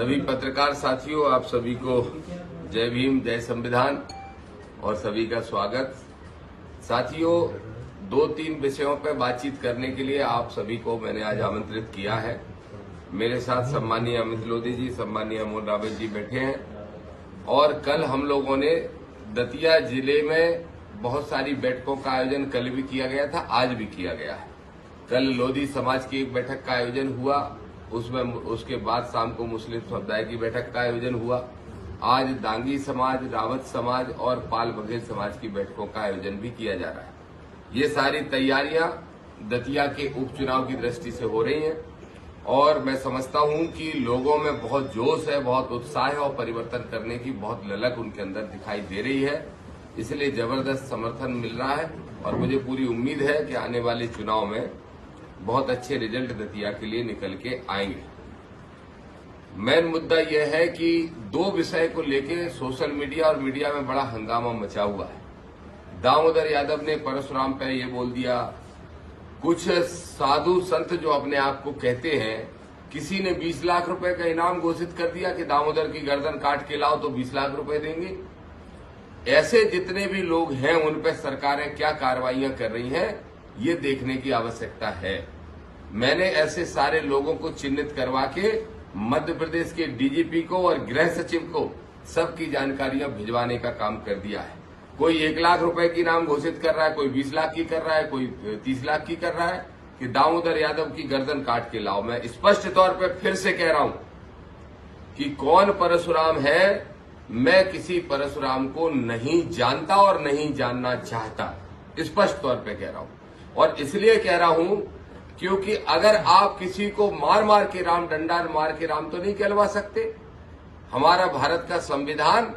सभी पत्रकार साथियों, आप सभी को जय भीम, जय संविधान और सभी का स्वागत। साथियों, 2-3 विषयों पर बातचीत करने के लिए आप सभी को मैंने आज आमंत्रित किया है। मेरे साथ सम्मानीय अमित लोधी जी, सम्मानीय अमोल रावत जी बैठे हैं और कल हम लोगों ने दतिया जिले में बहुत सारी बैठकों का आयोजन कल भी किया गया था, आज भी किया गया है। कल लोधी समाज की एक बैठक का आयोजन हुआ, उसके बाद शाम को मुस्लिम समुदाय की बैठक का आयोजन हुआ। आज दांगी समाज, रावत समाज और पाल बघेल समाज की बैठकों का आयोजन भी किया जा रहा है। ये सारी तैयारियां दतिया के उपचुनाव की दृष्टि से हो रही हैं और मैं समझता हूं कि लोगों में बहुत जोश है, बहुत उत्साह है और परिवर्तन करने की बहुत ललक उनके अंदर दिखाई दे रही है। इसलिए जबरदस्त समर्थन मिल रहा है और मुझे पूरी उम्मीद है कि आने वाले चुनाव में बहुत अच्छे रिजल्ट दतिया के लिए निकल के आएंगे। मेन मुद्दा यह है कि 2 विषय को लेकर सोशल मीडिया और मीडिया में बड़ा हंगामा मचा हुआ है। दामोदर यादव ने परशुराम पे ये बोल दिया, कुछ साधु संत जो अपने आप को कहते हैं, किसी ने 20 लाख रुपए का इनाम घोषित कर दिया कि दामोदर की गर्दन काट के लाओ तो 20 लाख रुपए देंगे। ऐसे जितने भी लोग हैं उन पर सरकारें क्या कार्रवाइयां कर रही हैं, ये देखने की आवश्यकता है। मैंने ऐसे सारे लोगों को चिन्हित करवा के मध्य प्रदेश के डीजीपी को और गृह सचिव को सबकी जानकारियां भिजवाने का काम कर दिया है। कोई 1 लाख रुपए की इनाम घोषित कर रहा है, कोई 20 लाख की कर रहा है, कोई 30 लाख की कर रहा है कि दामोदर यादव की गर्दन काट के लाओ। मैं स्पष्ट तौर पर फिर से कह रहा हूं कि कौन परशुराम है, मैं किसी परशुराम को नहीं जानता और नहीं जानना चाहता, स्पष्ट तौर पे कह रहा हूं। और इसलिए कह रहा हूं क्योंकि अगर आप किसी को मार मार के राम, डंडा मार के राम तो नहीं कहलवा सकते। हमारा भारत का संविधान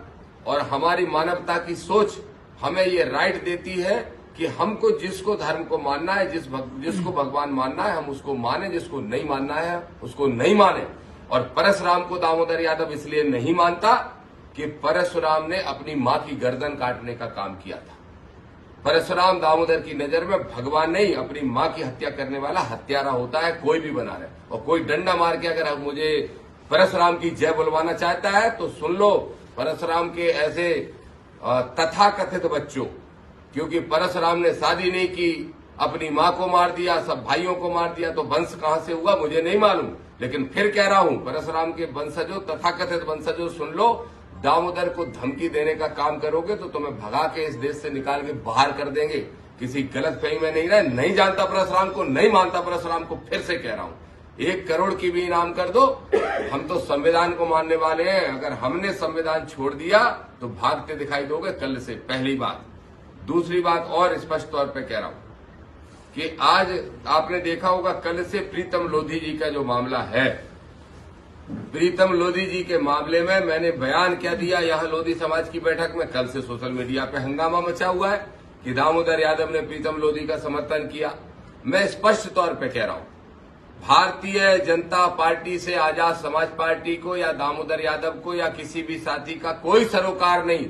और हमारी मानवता की सोच हमें ये राइट देती है कि हमको जिसको धर्म को मानना है, जिसको भगवान मानना है हम उसको माने, जिसको नहीं मानना है उसको नहीं माने। और परशुराम को दामोदर यादव इसलिए नहीं मानता कि परशुराम ने अपनी मां की गर्दन काटने का काम किया था। परशुराम दामोदर की नजर में भगवान नहीं, अपनी मां की हत्या करने वाला हत्यारा होता है, कोई भी बना रहे। और कोई डंडा मार के अगर मुझे परशुराम की जय बुलवाना चाहता है तो सुन लो, परशुराम के ऐसे तथाकथित बच्चों, क्योंकि परशुराम ने शादी नहीं की, अपनी मां को मार दिया, सब भाइयों को मार दिया, तो वंश कहां से हुआ मुझे नहीं मालूम। लेकिन फिर कह रहा हूं, परशुराम के वंशजों, तथाकथित वंशजों, सुन लो, दामोदर को धमकी देने का काम करोगे तो तुम्हें भगा के इस देश से निकाल के बाहर कर देंगे। किसी गलत फहमी में नहीं रहे। नहीं जानता परशुराम को, नहीं मानता परशुराम को, फिर से कह रहा हूं, 1 करोड़ की भी इनाम कर दो, हम तो संविधान को मानने वाले हैं। अगर हमने संविधान छोड़ दिया तो भागते दिखाई दोगे कल से, पहली बात। दूसरी बात और स्पष्ट तौर पर कह रहा हूं कि आज आपने देखा होगा कल से प्रीतम लोधी जी का जो मामला है, प्रीतम लोधी जी के मामले में मैंने बयान क्या दिया यहां लोधी समाज की बैठक में। कल से सोशल मीडिया पे हंगामा मचा हुआ है कि दामोदर यादव ने प्रीतम लोधी का समर्थन किया। मैं स्पष्ट तौर पे कह रहा हूं, भारतीय जनता पार्टी से आजाद समाज पार्टी को या दामोदर यादव को या किसी भी साथी का कोई सरोकार नहीं।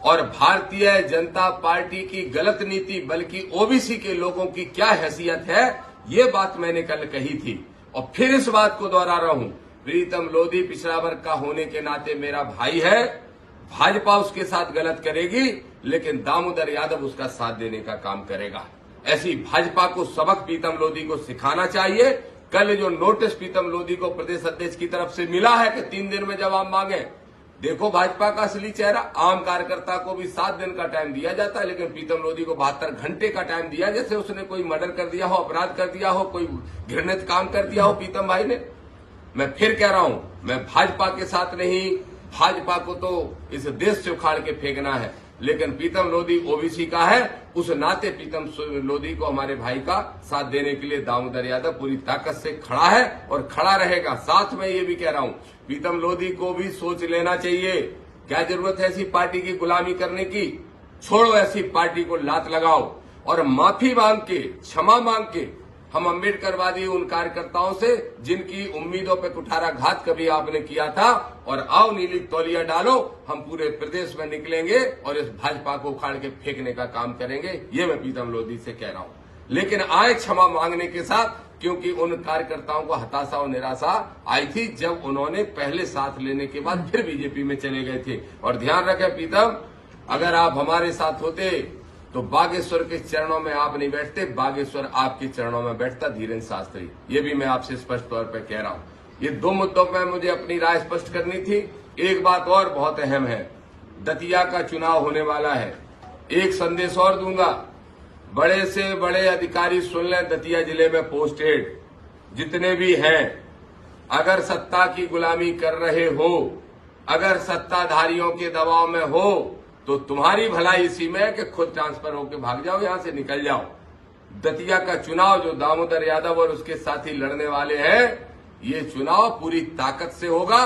और भारतीय जनता पार्टी की गलत नीति, बल्कि ओबीसी के लोगों की क्या हैसियत है, ये बात मैंने कल कही थी। और फिर इस बात को दोहरा रहा हूं, प्रीतम लोधी पिछड़ा वर्ग का होने के नाते मेरा भाई है। भाजपा उसके साथ गलत करेगी लेकिन दामोदर यादव उसका साथ देने का काम करेगा। ऐसी भाजपा को सबक प्रीतम लोधी को सिखाना चाहिए। कल जो नोटिस प्रीतम लोधी को प्रदेश अध्यक्ष की तरफ से मिला है कि 3 दिन में जवाब मांगे, देखो भाजपा का असली चेहरा। आम कार्यकर्ता को भी 7 दिन का टाइम दिया जाता है, लेकिन प्रीतम लोधी को 72 घंटे का टाइम दिया, जैसे उसने कोई मर्डर कर दिया हो, अपराध कर दिया हो, कोई घृणित काम कर दिया हो प्रीतम भाई ने। मैं फिर कह रहा हूं, मैं भाजपा के साथ नहीं, भाजपा को तो इस देश से उखाड़ के फेंकना है, लेकिन प्रीतम लोधी ओबीसी का है, उस नाते प्रीतम लोधी को, हमारे भाई का साथ देने के लिए दामोदर यादव पूरी ताकत से खड़ा है और खड़ा रहेगा। साथ में ये भी कह रहा हूं, प्रीतम लोधी को भी सोच लेना चाहिए, क्या जरूरत है ऐसी पार्टी की गुलामी करने की। छोड़ो ऐसी पार्टी को, लात लगाओ और माफी मांग के, क्षमा मांग के हम अम्बेडकरवादी उन कार्यकर्ताओं से जिनकी उम्मीदों पे कुठाराघात कभी आपने किया था, और आओ नीली तौलिया डालो, हम पूरे प्रदेश में निकलेंगे और इस भाजपा को उखाड़ के फेंकने का काम करेंगे। ये मैं प्रीतम लोधी से कह रहा हूं। लेकिन आए क्षमा मांगने के साथ क्योंकि उन कार्यकर्ताओं को हताशा और निराशा आई थी जब उन्होंने पहले साथ लेने के बाद फिर बीजेपी में चले गए थे। और ध्यान रखें प्रीतम, अगर आप हमारे साथ होते तो बागेश्वर के चरणों में आप नहीं बैठते, बागेश्वर आपके चरणों में बैठता, धीरेन्द्र शास्त्री। ये भी मैं आपसे स्पष्ट तौर पर कह रहा हूं। ये दो मुद्दों पर मुझे अपनी राय स्पष्ट करनी थी। एक बात और बहुत अहम है, दतिया का चुनाव होने वाला है। एक संदेश और दूंगा, बड़े से बड़े अधिकारी सुन लें, दतिया जिले में पोस्टेड जितने भी हैं, अगर सत्ता की गुलामी कर रहे हो, अगर सत्ताधारियों के दबाव में हो, तो तुम्हारी भलाई इसी में है कि खुद ट्रांसफर होकर भाग जाओ, यहां से निकल जाओ। दतिया का चुनाव जो दामोदर यादव और उसके साथी लड़ने वाले हैं, ये चुनाव पूरी ताकत से होगा।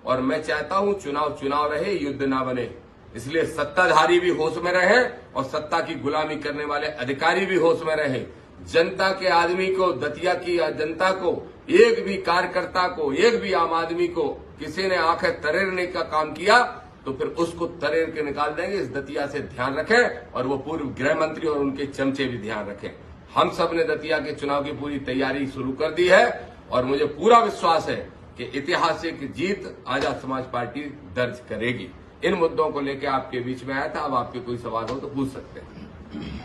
और मैं चाहता हूं चुनाव रहे, युद्ध ना बने। इसलिए सत्ताधारी भी होश में रहे और सत्ता की गुलामी करने वाले अधिकारी भी होश में रहे। जनता के आदमी को, दतिया की जनता को, एक भी कार्यकर्ता को, एक भी आम आदमी को किसी ने आंखें तरेरने का काम किया तो फिर उसको तरेर के निकाल देंगे। इस दतिया से ध्यान रखें और वो पूर्व गृह मंत्री और उनके चमचे भी ध्यान रखें। हम सब ने दतिया के चुनाव की पूरी तैयारी शुरू कर दी है और मुझे पूरा विश्वास है कि ऐतिहासिक जीत आजाद समाज पार्टी दर्ज करेगी। इन मुद्दों को लेकर आपके बीच में आया था। अब आपके कोई सवाल हो तो पूछ सकते हैं।